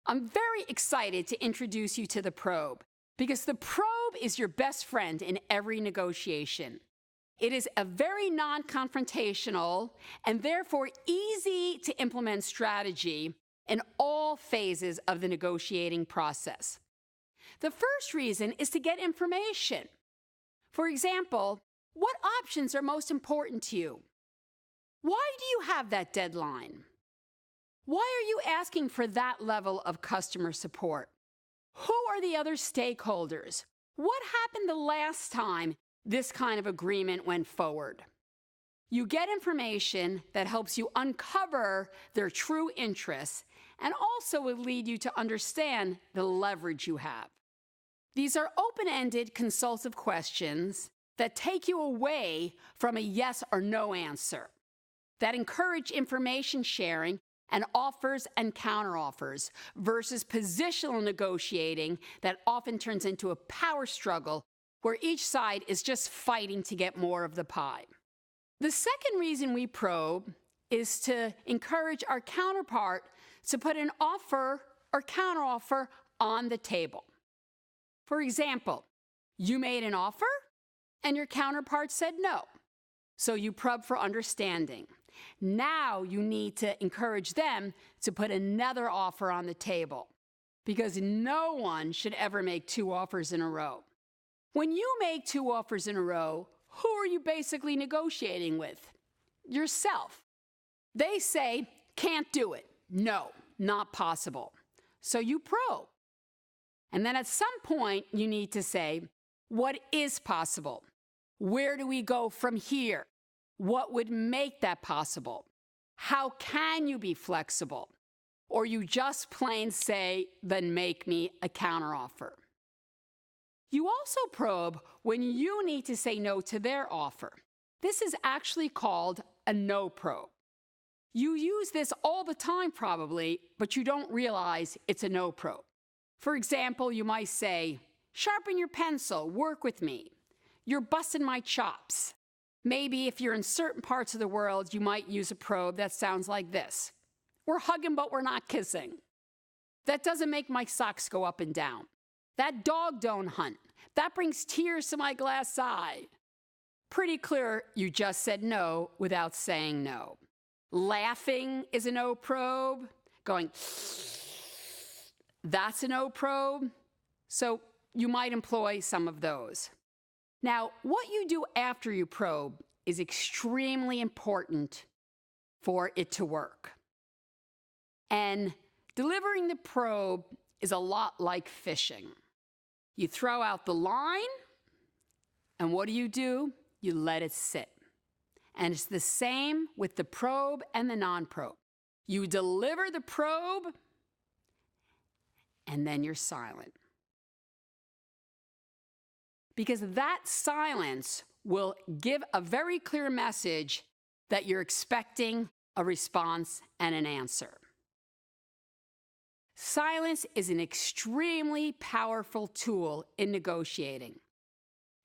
I'm very excited to introduce you to the probe because the probe is your best friend in every negotiation. It is a very non-confrontational and therefore easy to implement strategy in all phases of the negotiating process. The first reason is to get information. For example, what options are most important to you? Why do you have that deadline? Why are you asking for that level of customer support? Who are the other stakeholders? What happened the last time this kind of agreement went forward? You get information that helps you uncover their true interests and also will lead you to understand the leverage you have. These are open-ended consultative questions that take you away from a yes or no answer, that encourage information sharing and offers and counteroffers versus positional negotiating that often turns into a power struggle where each side is just fighting to get more of the pie. The second reason we probe is to encourage our counterpart to put an offer or counteroffer on the table. For example, you made an offer and your counterpart said no. So you probe for understanding. Now you need to encourage them to put another offer on the table because no one should ever make two offers in a row. When you make two offers in a row, who are you basically negotiating with? Yourself. They say, can't do it. No, not possible. So you probe. And then at some point, you need to say, what is possible? Where do we go from here? What would make that possible? How can you be flexible? Or you just plain say, then make me a counteroffer. You also probe when you need to say no to their offer. This is actually called a no probe. You use this all the time probably, but you don't realize it's a no probe. For example, you might say, sharpen your pencil, work with me. You're busting my chops. Maybe if you're in certain parts of the world, you might use a probe that sounds like this. We're hugging, but we're not kissing. That doesn't make my socks go up and down. That dog don't hunt. That brings tears to my glass eye. Pretty clear you just said no without saying no. Laughing is a no probe. Going, that's a no probe. So you might employ some of those. Now, what you do after you probe is extremely important for it to work. And delivering the probe is a lot like fishing. You throw out the line, and what do? You let it sit. And it's the same with the probe and the non-probe. You deliver the probe, and then you're silent. Because that silence will give a very clear message that you're expecting a response and an answer. Silence is an extremely powerful tool in negotiating.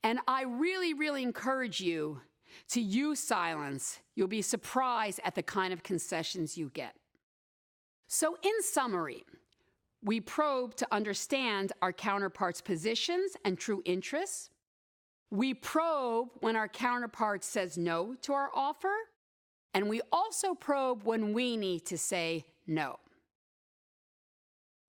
And I really, really encourage you to use silence. You'll be surprised at the kind of concessions you get. So in summary, we probe to understand our counterpart's positions and true interests. We probe when our counterpart says no to our offer. And we also probe when we need to say no.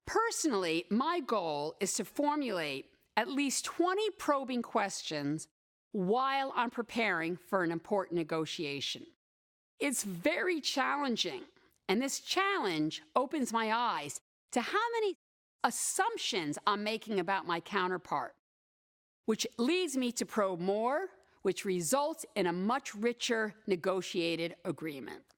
Personally, my goal is to formulate at least 20 probing questions while I'm preparing for an important negotiation. It's very challenging, and this challenge opens my eyes to how many assumptions I'm making about my counterpart, which leads me to probe more, which results in a much richer negotiated agreement.